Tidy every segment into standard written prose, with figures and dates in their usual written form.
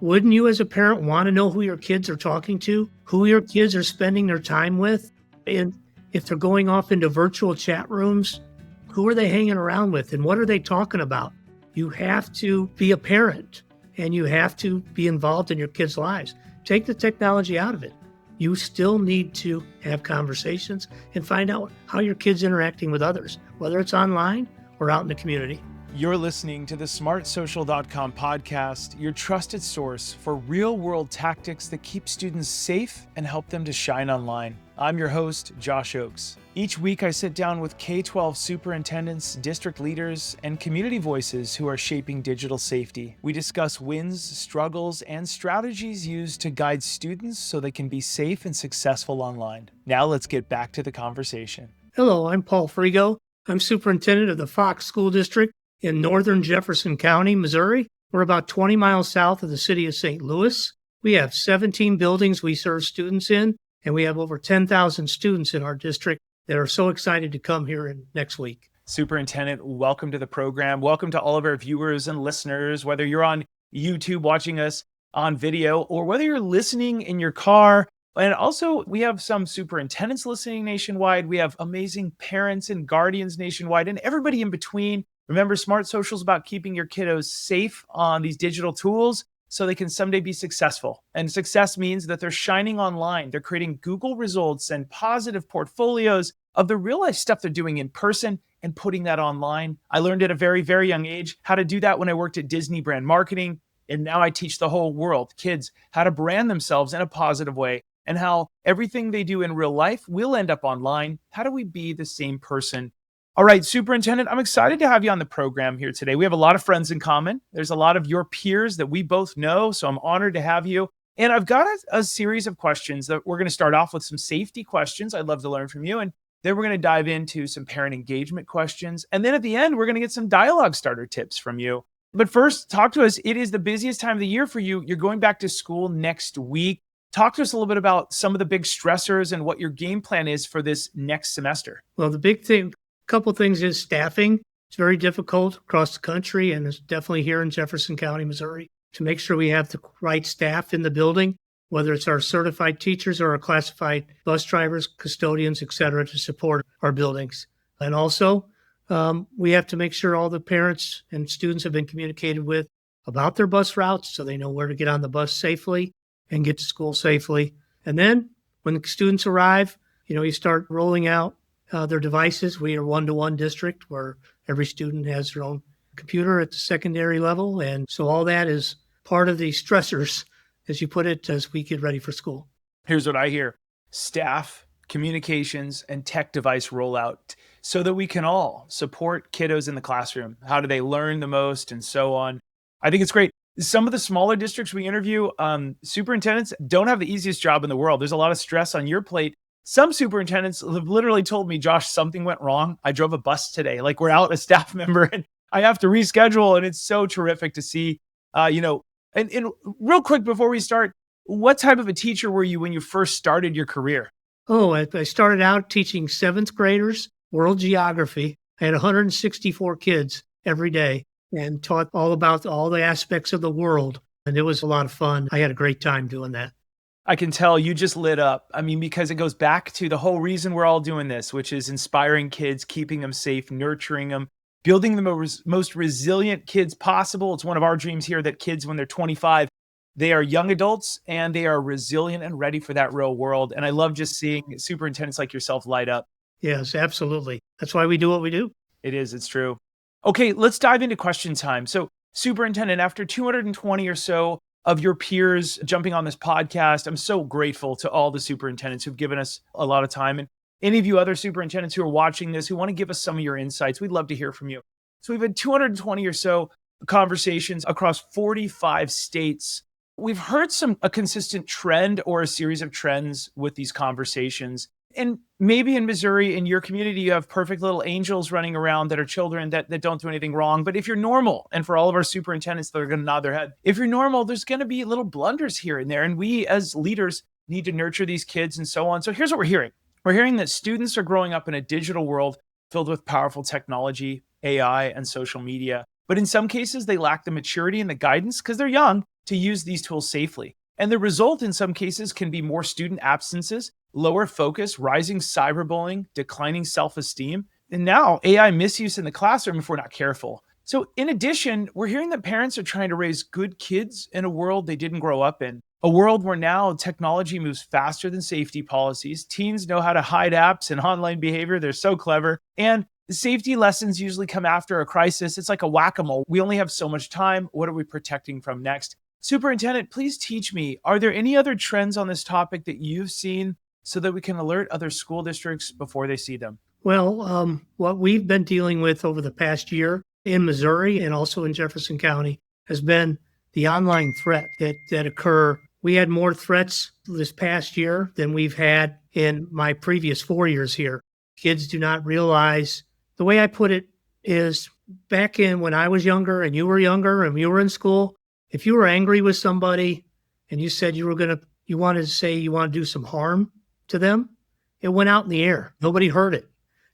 Wouldn't you as a parent want to know who your kids are talking to, who your kids are spending their time with? And if they're going off into virtual chat rooms, who are they hanging around with and what are they talking about? You have to be a parent and you have to be involved in your kids' lives. Take the technology out of it. You still need to have conversations and find out how your kid's interacting with others, whether it's online or out in the community. You're listening to the smartsocial.com podcast, your trusted source for real-world tactics that keep students safe and help them to shine online. I'm your host, Josh Ochs. Each week, I sit down with K-12 superintendents, district leaders, and community voices who are shaping digital safety. We discuss wins, struggles, and strategies used to guide students so they can be safe and successful online. Now let's get back to the conversation. Hello, I'm Paul Fregeau. I'm superintendent of the Fox School District in northern Jefferson County, Missouri. We're about 20 miles south of the city of St. Louis. We have 17 buildings we serve students in, and we have over 10,000 students in our district that are so excited to come here next week. Superintendent, welcome to the program. Welcome to all of our viewers and listeners, whether you're on YouTube watching us on video or whether you're listening in your car. And also, we have some superintendents listening nationwide. We have amazing parents and guardians nationwide and everybody in between. Remember, Smart Social is about keeping your kiddos safe on these digital tools so they can someday be successful. And success means that they're shining online. They're creating Google results and positive portfolios of the real life stuff they're doing in person and putting that online. I learned at a very, very young age how to do that when I worked at Disney brand marketing. And now I teach the whole world, kids, how to brand themselves in a positive way and how everything they do in real life will end up online. How do we be the same person? All right, Superintendent, I'm excited to have you on the program here today. We have a lot of friends in common. There's a lot of your peers that we both know, so I'm honored to have you. And I've got a series of questions that we're going to start off with some safety questions. I'd love to learn from you. And then we're going to dive into some parent engagement questions. And then at the end, we're going to get some dialogue starter tips from you. But first, talk to us. It is the busiest time of the year for you. You're going back to school next week. Talk to us a little bit about some of the big stressors and what your game plan is for this next semester. Well, the big thing, couple things is staffing. It's very difficult across the country, and it's definitely here in Jefferson County, Missouri, to make sure we have the right staff in the building, whether it's our certified teachers or our classified bus drivers, custodians, et cetera, to support our buildings. And also, we have to make sure all the parents and students have been communicated with about their bus routes so they know where to get on the bus safely and get to school safely. And then when the students arrive, you start rolling out their devices. We are one-to-one district where every student has their own computer at the secondary level. And so all that is part of the stressors, as you put it, as we get ready for school. Here's what I hear: staff, communications, and tech device rollout so that we can all support kiddos in the classroom. How do they learn the most and so on? I think it's great. Some of the smaller districts we interview, superintendents don't have the easiest job in the world. There's a lot of stress on your plate. Some superintendents have literally told me, Josh, something went wrong. I drove a bus today. Like, we're out a staff member and I have to reschedule. And it's so terrific to see, and real quick before we start, what type of a teacher were you when you first started your career? Oh, I started out teaching seventh graders world geography. I had 164 kids every day and taught all about all the aspects of the world. And it was a lot of fun. I had a great time doing that. I can tell you just lit up. I mean, because it goes back to the whole reason we're all doing this, which is inspiring kids, keeping them safe, nurturing them, building the most resilient kids possible. It's one of our dreams here that kids, when they're 25, they are young adults and they are resilient and ready for that real world. And I love just seeing superintendents like yourself light up. Yes, absolutely. That's why we do what we do. It is. It's true. Okay, let's dive into question time. So, Superintendent, after 220 or so of your peers jumping on this podcast, I'm so grateful to all the superintendents who've given us a lot of time. And any of you other superintendents who are watching this, who want to give us some of your insights, we'd love to hear from you. So we've had 220 or so conversations across 45 states. We've heard a consistent trend or a series of trends with these conversations. And maybe in Missouri, in your community, you have perfect little angels running around that are children that don't do anything wrong. But if you're normal, and for all of our superintendents that are going to nod their head, if you're normal, there's going to be little blunders here and there. And we as leaders need to nurture these kids and so on. So here's what we're hearing. We're hearing that students are growing up in a digital world filled with powerful technology, AI, and social media. But in some cases, they lack the maturity and the guidance, because they're young, to use these tools safely. And the result in some cases can be more student absences, lower focus, rising cyberbullying, declining self-esteem, and now AI misuse in the classroom if we're not careful. So in addition, we're hearing that parents are trying to raise good kids in a world they didn't grow up in. A world where now technology moves faster than safety policies. Teens know how to hide apps and online behavior. They're so clever. And safety lessons usually come after a crisis. It's like a whack-a-mole. We only have so much time. What are we protecting from next? Superintendent, please teach me, are there any other trends on this topic that you've seen so that we can alert other school districts before they see them? Well, what we've been dealing with over the past year in Missouri and also in Jefferson County has been the online threat that occur. We had more threats this past year than we've had in my previous 4 years here. Kids do not realize, the way I put it is, back in when I was younger and you were younger and you were in school, if you were angry with somebody and you said you wanted to say you want to do some harm to them, it went out in the air. Nobody heard it.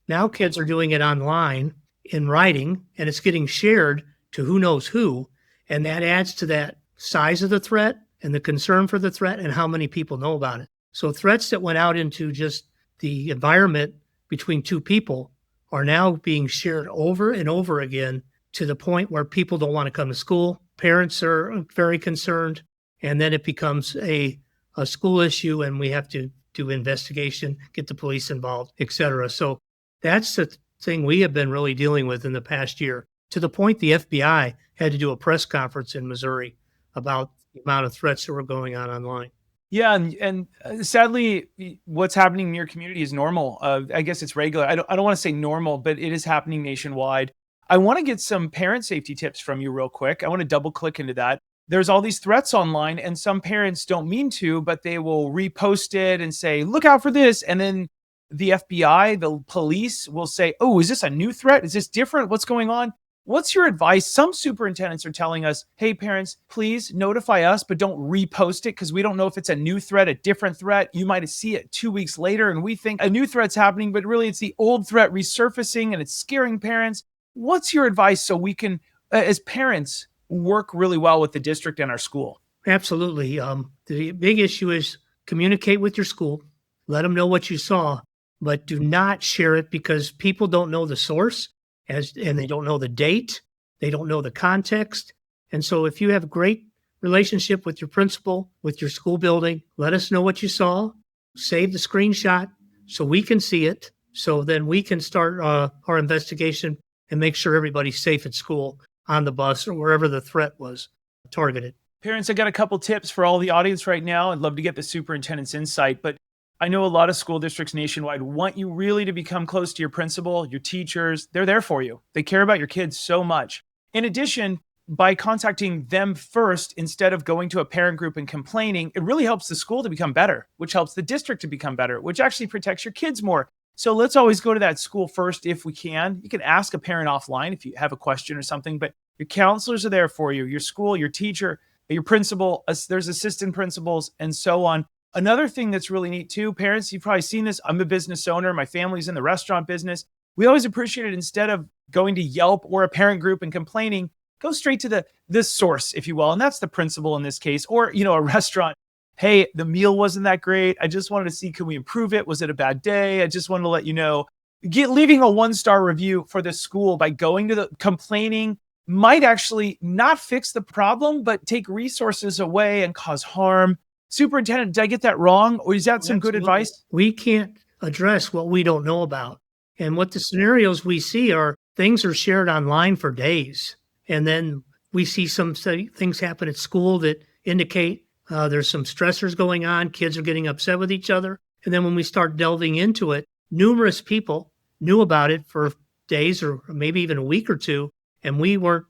Now kids are doing it online in writing, and it's getting shared to who knows who, and that adds to that size of the threat and the concern for the threat and how many people know about it. So threats that went out into just the environment between two people are now being shared over and over again to the point where people don't want to come to school. Parents are very concerned, and then it becomes a school issue, and we have to do investigation, get the police involved, et cetera. So that's the thing we have been really dealing with in the past year, to the point the FBI had to do a press conference in Missouri about the amount of threats that were going on online. Yeah, and sadly, what's happening in your community is normal. I guess it's regular. I don't want to say normal, but it is happening nationwide. I want to get some parent safety tips from you real quick. I want to double click into that. There's all these threats online, and some parents don't mean to, but they will repost it and say, look out for this. And then the FBI, the police will say, oh, is this a new threat? Is this different? What's going on? What's your advice? Some superintendents are telling us, hey, parents, please notify us, but don't repost it because we don't know if it's a new threat, a different threat. You might see it 2 weeks later and we think a new threat's happening, but really it's the old threat resurfacing and it's scaring parents. What's your advice so we can, as parents, work really well with the district and our school? Absolutely. The big issue is communicate with your school. Let them know what you saw, but do not share it because people don't know the source and they don't know the date. They don't know the context. And so if you have a great relationship with your principal, with your school building, let us know what you saw. Save the screenshot so we can see it. So then we can start our investigation and make sure everybody's safe at school, on the bus, or wherever the threat was targeted. Parents, I got a couple tips for all the audience right now. I'd love to get the superintendent's insight, but I know a lot of school districts nationwide want you really to become close to your principal, your teachers. They're there for you. They care about your kids so much. In addition, by contacting them first, instead of going to a parent group and complaining, it really helps the school to become better, which helps the district to become better, which actually protects your kids more. So let's always go to that school first if we can. You can ask a parent offline if you have a question or something, but your counselors are there for you, your school, your teacher, your principal, there's assistant principals, and so on. Another thing that's really neat too, parents, you've probably seen this. I'm a business owner. My family's in the restaurant business. We always appreciate it. Instead of going to Yelp or a parent group and complaining, go straight to the source, if you will. And that's the principal in this case, or, a restaurant. Hey, the meal wasn't that great. I just wanted to see, can we improve it? Was it a bad day? I just wanted to let you know. Leaving a 1-star review for the school by going to the complaining might actually not fix the problem, but take resources away and cause harm. Superintendent, did I get that wrong? Or is that some good advice? We can't address what we don't know about. And what the scenarios we see are things are shared online for days. And then we see some things happen at school that indicate there's some stressors going on. Kids are getting upset with each other. And then when we start delving into it, numerous people knew about it for days or maybe even a week or two. And we weren't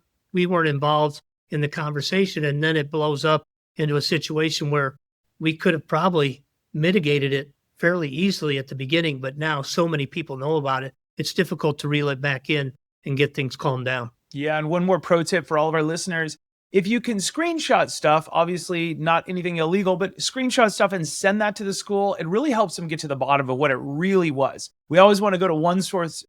involved in the conversation. And then it blows up into a situation where we could have probably mitigated it fairly easily at the beginning, but now so many people know about it, it's difficult to reel it back in and get things calmed down. Yeah, and one more pro tip for all of our listeners. If you can screenshot stuff, obviously not anything illegal, but screenshot stuff and send that to the school, it really helps them get to the bottom of what it really was. We always want to go to one source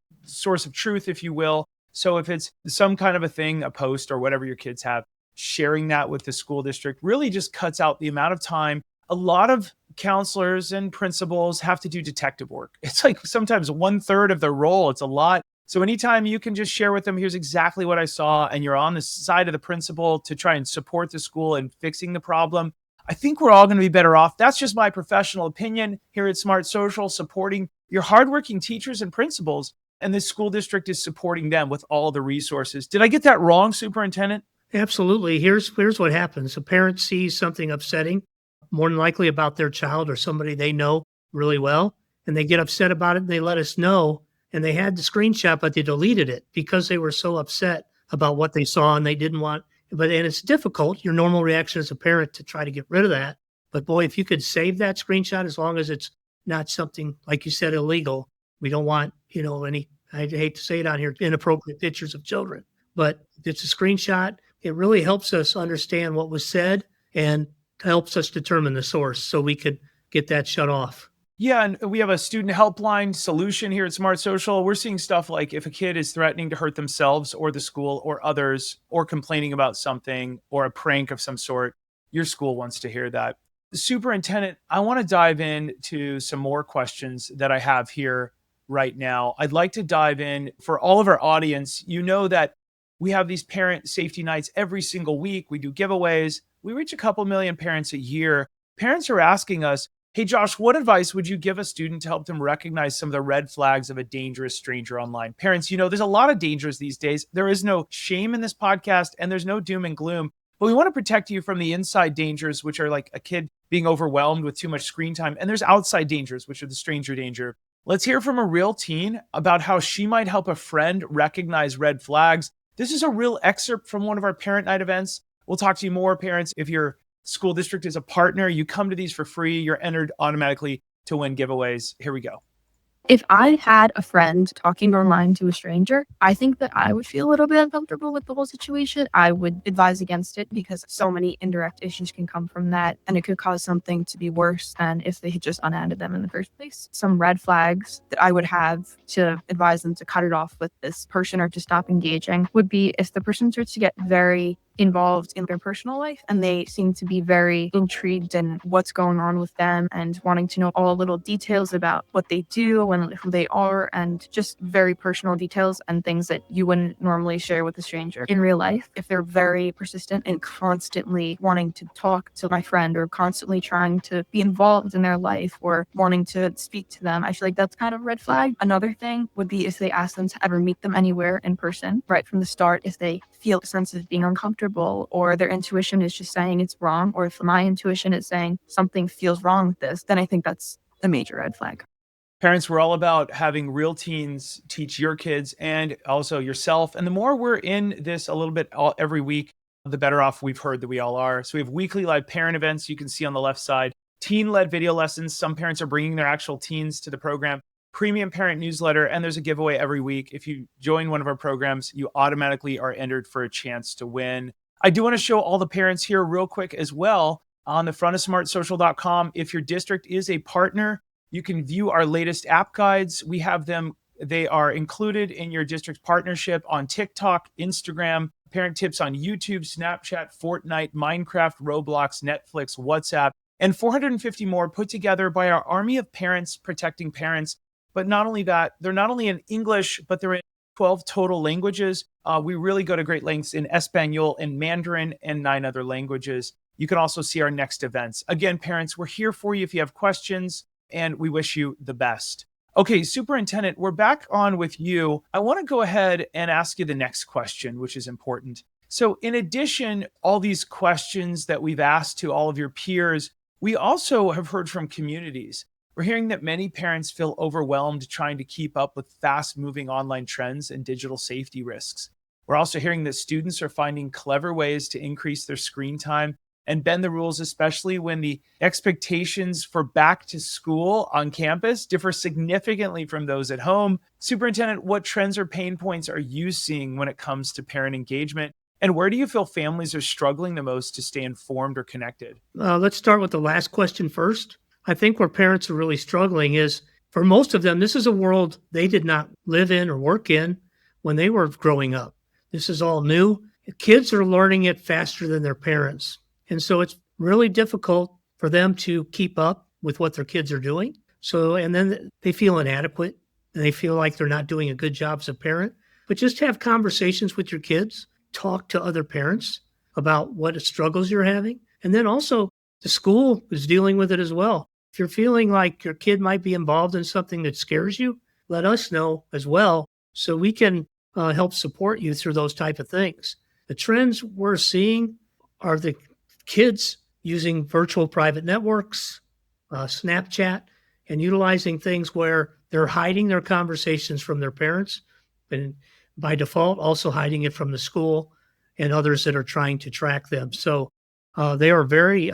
of truth, if you will. So if it's some kind of a thing, a post or whatever your kids have, sharing that with the school district really just cuts out the amount of time a lot of counselors and principals have to do detective work. It's like sometimes 1/3 of their role. It's a lot. So anytime you can just share with them, here's exactly what I saw, and you're on the side of the principal to try and support the school in fixing the problem, I think we're all going to be better off. That's just my professional opinion here at Smart Social, supporting your hardworking teachers and principals, and this school district is supporting them with all the resources. Did I get that wrong, Superintendent? Absolutely. Here's what happens. A parent sees something upsetting, more than likely about their child or somebody they know really well, and they get upset about it and they let us know. And they had the screenshot, but they deleted it because they were so upset about what they saw and they didn't want. And it's difficult. Your normal reaction as a parent to try to get rid of that. But boy, if you could save that screenshot, as long as it's not something, like you said, illegal, we don't want, any, I hate to say it on here, inappropriate pictures of children. But if it's a screenshot, it really helps us understand what was said and helps us determine the source so we could get that shut off. Yeah, and we have a student helpline solution here at Smart Social. We're seeing stuff like if a kid is threatening to hurt themselves or the school or others, or complaining about something or a prank of some sort, your school wants to hear that. Superintendent, I want to dive into some more questions that I have here right now. I'd like to dive in for all of our audience. You know that we have these parent safety nights every single week. We do giveaways. We reach a couple million parents a year. Parents are asking us, hey, Josh, what advice would you give a student to help them recognize some of the red flags of a dangerous stranger online? Parents, there's a lot of dangers these days. There is no shame in this podcast and there's no doom and gloom, but we want to protect you from the inside dangers, which are like a kid being overwhelmed with too much screen time. And there's outside dangers, which are the stranger danger. Let's hear from a real teen about how she might help a friend recognize red flags. This is a real excerpt from one of our parent night events. We'll talk to you more, parents. If your school district is a partner, you come to these for free. You're entered automatically to win giveaways. Here we go. If I had a friend talking online to a stranger, I think that I would feel a little bit uncomfortable with the whole situation. I would advise against it because so many indirect issues can come from that, and it could cause something to be worse than if they had just unadded them in the first place. Some red flags that I would have to advise them to cut it off with this person or to stop engaging would be if the person starts to get very involved in their personal life and they seem to be very intrigued in what's going on with them and wanting to know all little details about what they do and who they are, and just very personal details and things that you wouldn't normally share with a stranger in real life. If they're very persistent and constantly wanting to talk to my friend or constantly trying to be involved in their life or wanting to speak to them, I feel like that's kind of a red flag. Another thing would be if they ask them to ever meet them anywhere in person right from the start, if they feel a sense of being uncomfortable or their intuition is just saying it's wrong, or if my intuition is saying something feels wrong with this, then I think that's a major red flag. Parents, we're all about having real teens teach your kids and also yourself. And the more we're in this a little bit every week, the better off we've heard that we all are. So we have weekly live parent events you can see on the left side, teen-led video lessons. Some parents are bringing their actual teens to the program, premium parent newsletter, and there's a giveaway every week. If you join one of our programs, you automatically are entered for a chance to win. I do want to show all the parents here real quick as well on the front of smartsocial.com. If your district is a partner, you can view our latest app guides. We have them. They are included in your district's partnership on TikTok, Instagram, parent tips on YouTube, Snapchat, Fortnite, Minecraft, Roblox, Netflix, WhatsApp, and 450 more put together by our army of parents protecting parents. But not only that, they're not only in English, but they're in 12 total languages. We really go to great lengths in Espanol and Mandarin and 9 other languages. You can also see our next events. Again, parents, we're here for you if you have questions, and we wish you the best. Okay, Superintendent, we're back on with you. I want to go ahead and ask you the next question, which is important. So in addition, all these questions that we've asked to all of your peers, we also have heard from communities. We're hearing that many parents feel overwhelmed trying to keep up with fast-moving online trends and digital safety risks. We're also hearing that students are finding clever ways to increase their screen time and bend the rules, especially when the expectations for back to school on campus differ significantly from those at home. Superintendent, what trends or pain points are you seeing when it comes to parent engagement? And where do you feel families are struggling the most to stay informed or connected? Let's start with the last question first. I think where parents are really struggling is, for most of them, this is a world they did not live in or work in when they were growing up. This is all new. kids are learning it faster than their parents. And so it's really difficult for them to keep up with what their kids are doing. So, and then they feel inadequate and they feel like they're not doing a good job as a parent. But just have conversations with your kids, talk to other parents about what struggles you're having. And then also, the school is dealing with it as well. If you're feeling like your kid might be involved in something that scares you, let us know as well so we can help support you through those type of things. The trends we're seeing are the kids using virtual private networks, Snapchat, and utilizing things where they're hiding their conversations from their parents, and by default, also hiding it from the school and others that are trying to track them. So they are very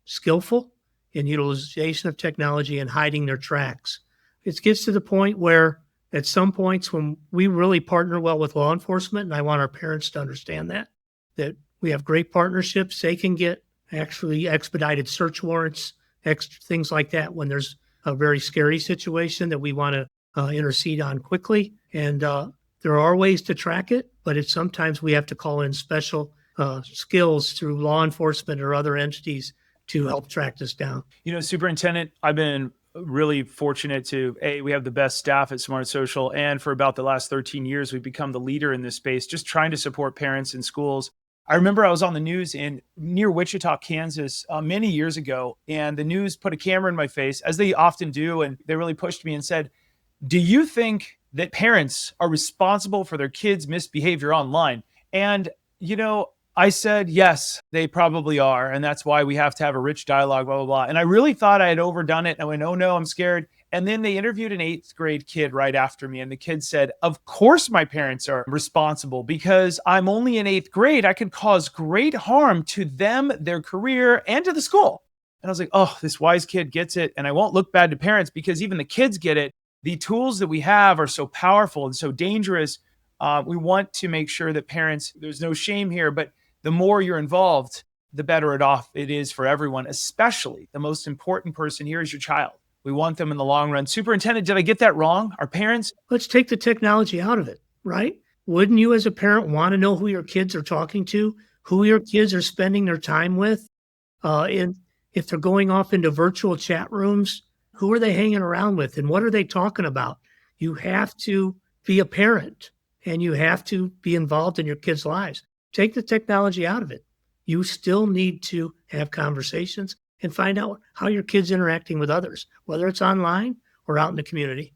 skillful in utilization of technology and hiding their tracks. It gets to the point where at some points when we really partner well with law enforcement, and I want our parents to understand that we have great partnerships, they can get actually expedited search warrants, things like that when there's a very scary situation that we want to intercede on quickly. And there are ways to track it, but it's sometimes we have to call in special skills through law enforcement or other entities to help track this down. Superintendent, I've been really fortunate we have the best staff at Smart Social. And for about the last 13 years, we've become the leader in this space, just trying to support parents in schools. I remember I was on the news near Wichita, Kansas, many years ago, and the news put a camera in my face, as they often do. And they really pushed me and said, do you think that parents are responsible for their kids' misbehavior online? And, I said, yes, they probably are. And that's why we have to have a rich dialogue, blah, blah, blah. And I really thought I had overdone it. And I went, oh no, I'm scared. And then they interviewed an 8th grade kid right after me. And the kid said, of course my parents are responsible because I'm only in 8th grade. I can cause great harm to them, their career, and to the school. And I was like, oh, this wise kid gets it. And I won't look bad to parents because even the kids get it. The tools that we have are so powerful and so dangerous. We want to make sure that parents, there's no shame here, but the more you're involved, the better off it is for everyone, especially the most important person here is your child. We want them in the long run. Superintendent, did I get that wrong? Our parents? Let's take the technology out of it, right? Wouldn't you as a parent want to know who your kids are talking to, who your kids are spending their time with? And if they're going off into virtual chat rooms, who are they hanging around with and what are they talking about? You have to be a parent and you have to be involved in your kids' lives. Take the technology out of it. You still need to have conversations and find out how your kid's interacting with others, whether it's online or out in the community.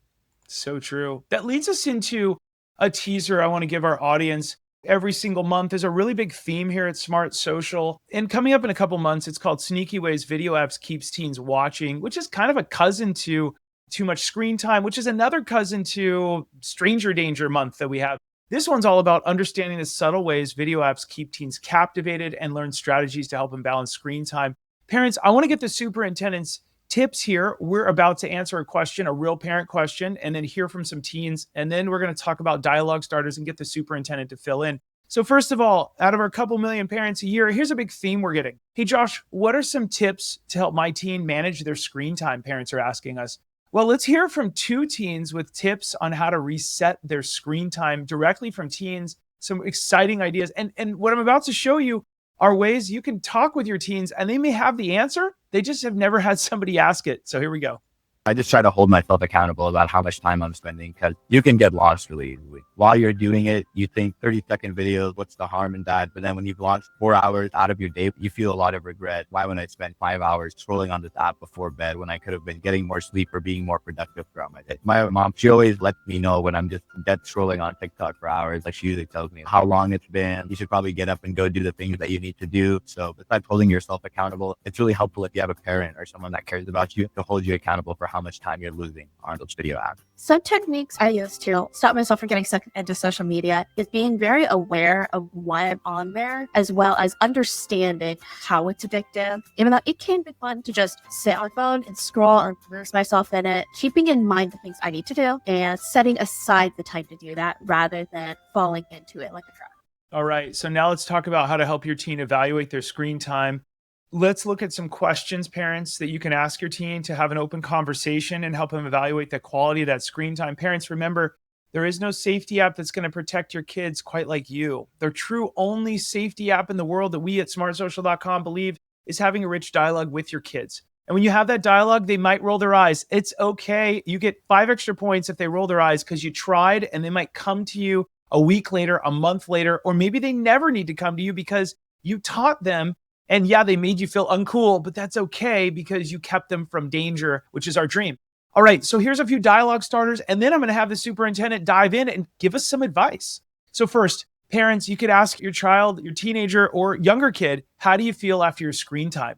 So true. That leads us into a teaser I want to give our audience. Every single month is a really big theme here at Smart Social. And coming up in a couple months, it's called Sneaky Ways Video Apps Keeps Teens Watching, which is kind of a cousin to Too Much Screen Time, which is another cousin to Stranger Danger Month that we have. This one's all about understanding the subtle ways video apps keep teens captivated and learn strategies to help them balance screen time. Parents, I want to get the superintendent's tips here. We're about to answer a question, a real parent question, and then hear from some teens. And then we're going to talk about dialogue starters and get the superintendent to fill in. So first of all, out of our couple million parents a year, here's a big theme we're getting. Hey, Josh, what are some tips to help my teen manage their screen time? Parents are asking us. Well, let's hear from 2 teens with tips on how to reset their screen time directly from teens, some exciting ideas. And what I'm about to show you are ways you can talk with your teens and they may have the answer. They just have never had somebody ask it. So here we go. I just try to hold myself accountable about how much time I'm spending because you can get lost really easily. While you're doing it, you think 30-second videos, what's the harm in that? But then when you've launched 4 hours out of your day, you feel a lot of regret. Why would I spend 5 hours scrolling on this app before bed when I could have been getting more sleep or being more productive throughout my day? My mom, she always lets me know when I'm just dead scrolling on TikTok for hours. Like she usually tells me how long it's been. You should probably get up and go do the things that you need to do. So besides holding yourself accountable, it's really helpful if you have a parent or someone that cares about you to hold you accountable for how much time you're losing on those video apps. Some techniques I use to stop myself from getting sucked into social media is being very aware of why I'm on there, as well as understanding how it's addictive. Even though it can be fun to just sit on my phone and scroll or immerse myself in it, keeping in mind the things I need to do and setting aside the time to do that rather than falling into it like a trap. All right. So now let's talk about how to help your teen evaluate their screen time. Let's look at some questions, parents, that you can ask your teen to have an open conversation and help them evaluate the quality of that screen time. Parents, remember, There is no safety app that's going to protect your kids quite like you. The true only safety app in the world that we at smartsocial.com believe is having a rich dialogue with your kids. And when you have that dialogue, they might roll their eyes. It's okay. You get 5 extra points if they roll their eyes because you tried, and they might come to you a week later, a month later, or maybe they never need to come to you because you taught them. And yeah, they made you feel uncool, but that's okay because you kept them from danger, which is our dream. All right, so here's a few dialogue starters, and then I'm going to have the superintendent dive in and give us some advice. So first, parents, you could ask your child, your teenager, or younger kid, how do you feel after your screen time?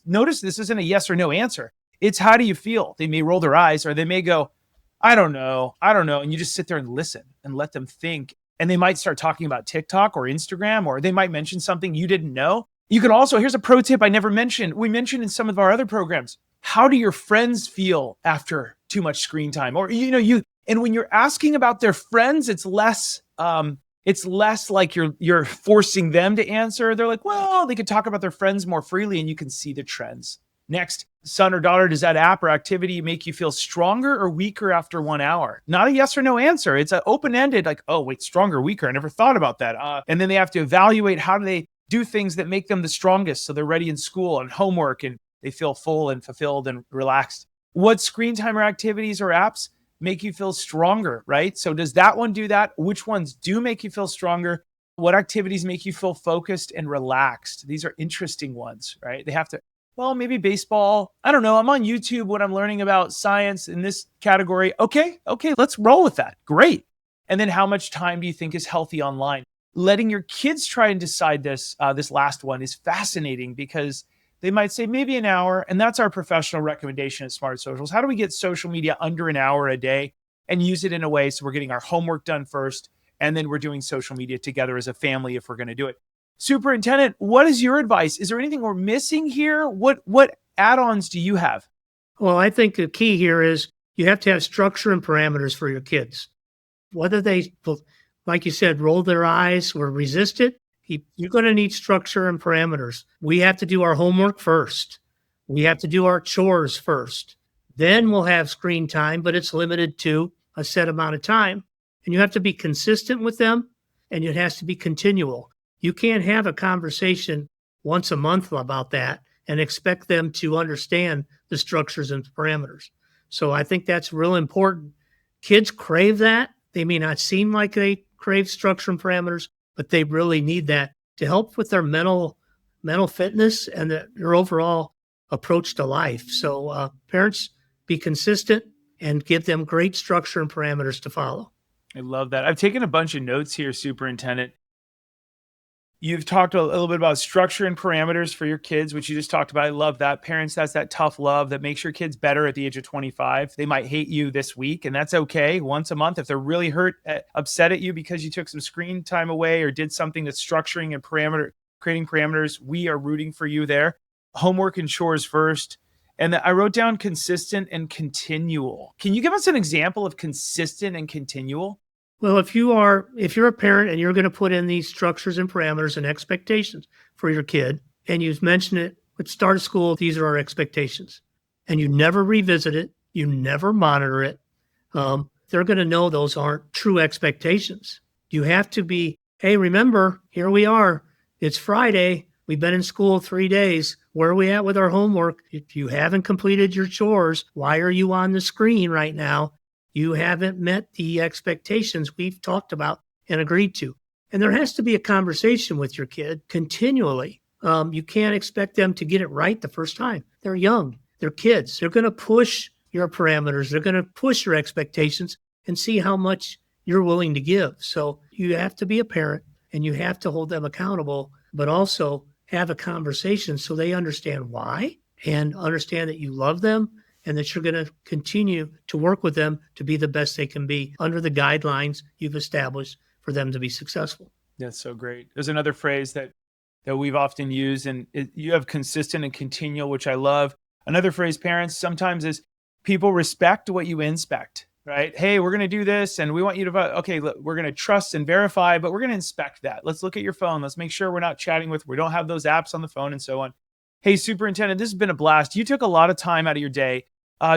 Notice this isn't a yes or no answer. It's how do you feel? They may roll their eyes, or they may go, I don't know. And you just sit there and listen and let them think. And they might start talking about TikTok or Instagram, or they might mention something you didn't know. You can also, here's a pro tip I never mentioned. We mentioned in some of our other programs. How do your friends feel after too much screen time? Or, and when you're asking about their friends, it's less like you're forcing them to answer. They're like, well, they could talk about their friends more freely and you can see the trends. Next, son or daughter, does that app or activity make you feel stronger or weaker after 1 hour? Not a yes or no answer. It's an open-ended, like, oh, wait, stronger, weaker. I never thought about that. And then they have to evaluate how do they do things that make them the strongest so they're ready in school and homework and they feel full and fulfilled and relaxed. What screen time or activities or apps make you feel stronger, right? So does that one do that? Which ones do make you feel stronger? What activities make you feel focused and relaxed? These are interesting ones, right? They have to, well, maybe baseball. I don't know. I'm on YouTube when I'm learning about science in this category. Okay, let's roll with that. Great. And then how much time do you think is healthy online? Letting your kids try and decide this last one is fascinating because they might say maybe an hour, and that's our professional recommendation at Smart Socials. How do we get social media under an hour a day and use it in a way so we're getting our homework done first, and then we're doing social media together as a family if we're going to do it? Superintendent, what is your advice? Is there anything we're missing here? What add-ons do you have? Well, I think the key here is you have to have structure and parameters for your kids. Whether they, like you said, roll their eyes or resist it, you're going to need structure and parameters. We have to do our homework first. We have to do our chores first. Then we'll have screen time, but it's limited to a set amount of time. And you have to be consistent with them, and it has to be continual. You can't have a conversation once a month about that and expect them to understand the structures and parameters. So I think that's real important. Kids crave that. They may not seem like they crave structure and parameters, but they really need that to help with their mental fitness and their overall approach to life. So parents, be consistent and give them great structure and parameters to follow. I love that. I've taken a bunch of notes here, Superintendent. You've talked a little bit about structure and parameters for your kids, which you just talked about. I love that. Parents, that's that tough love that makes your kids better at the age of 25. They might hate you this week, and that's okay. Once a month, if they're really upset at you because you took some screen time away or did something that's structuring and creating parameters, we are rooting for you there. Homework and chores first. And I wrote down consistent and continual. Can you give us an example of consistent and continual? Well, if you're a parent and you're going to put in these structures and parameters and expectations for your kid, and you've mentioned it at start of school, these are our expectations, and you never revisit it, you never monitor it, they're going to know those aren't true expectations. You have to be, hey, remember, here we are. It's Friday. We've been in school 3 days. Where are we at with our homework? If you haven't completed your chores, why are you on the screen right now? You haven't met the expectations we've talked about and agreed to. And there has to be a conversation with your kid continually. You can't expect them to get it right the first time. They're young. They're kids. They're going to push your parameters. They're going to push your expectations and see how much you're willing to give. So you have to be a parent and you have to hold them accountable, but also have a conversation so they understand why and understand that you love them and that you're going to continue to work with them to be the best they can be under the guidelines you've established for them to be successful. That's so great. There's another phrase that we've often used, and you have consistent and continual, which I love. Another phrase, parents, sometimes is people respect what you inspect, right? Hey, we're going to do this, and we want you to, okay, look, we're going to trust and verify, but we're going to inspect that. Let's look at your phone. Let's make sure we're not chatting we don't have those apps on the phone and so on. Hey, Superintendent, this has been a blast. You took a lot of time out of your day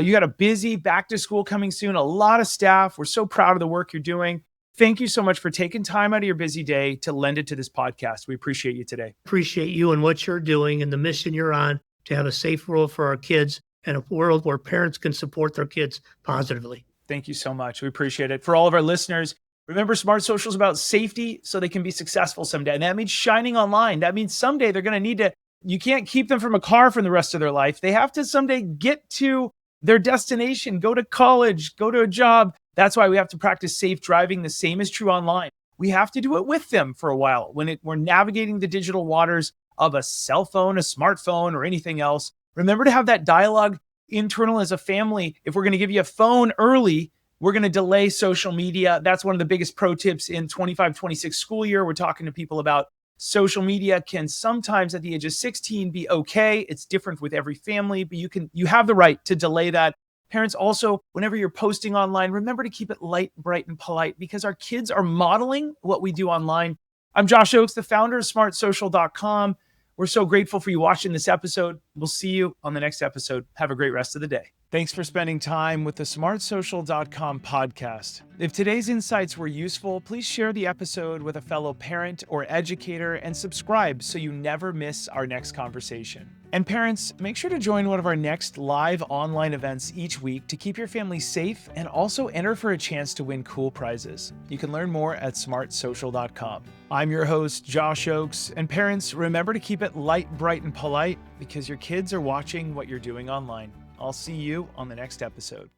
You got a busy back to school coming soon, a lot of staff. We're so proud of the work you're doing. Thank you so much for taking time out of your busy day to lend it to this podcast. We appreciate you today. Appreciate you and what you're doing and the mission you're on to have a safe world for our kids and a world where parents can support their kids positively. Thank you so much. We appreciate it. For all of our listeners, remember, Smart Social is about safety so they can be successful someday. And that means shining online. That means someday they're going to need to, you can't keep them from a car for the rest of their life. They have to someday get to their destination, go to college, go to a job. That's why we have to practice safe driving. The same is true online. We have to do it with them for a while when we're navigating the digital waters of a cell phone, a smartphone, or anything else. Remember to have that dialogue internal as a family. If we're going to give you a phone early, we're going to delay social media. That's one of the biggest pro tips in 25-26 school year. We're talking to people about social media can sometimes at the age of 16 be okay. It's different with every family, but you have the right to delay that. Parents also, whenever you're posting online, remember to keep it light, bright, and polite because our kids are modeling what we do online. I'm Josh Ochs, the founder of smartsocial.com. We're so grateful for you watching this episode. We'll see you on the next episode. Have a great rest of the day. Thanks for spending time with the smartsocial.com podcast. If today's insights were useful, please share the episode with a fellow parent or educator and subscribe so you never miss our next conversation. And parents, make sure to join one of our next live online events each week to keep your family safe and also enter for a chance to win cool prizes. You can learn more at smartsocial.com. I'm your host, Josh Ochs, and parents, remember to keep it light, bright, and polite because your kids are watching what you're doing online. I'll see you on the next episode.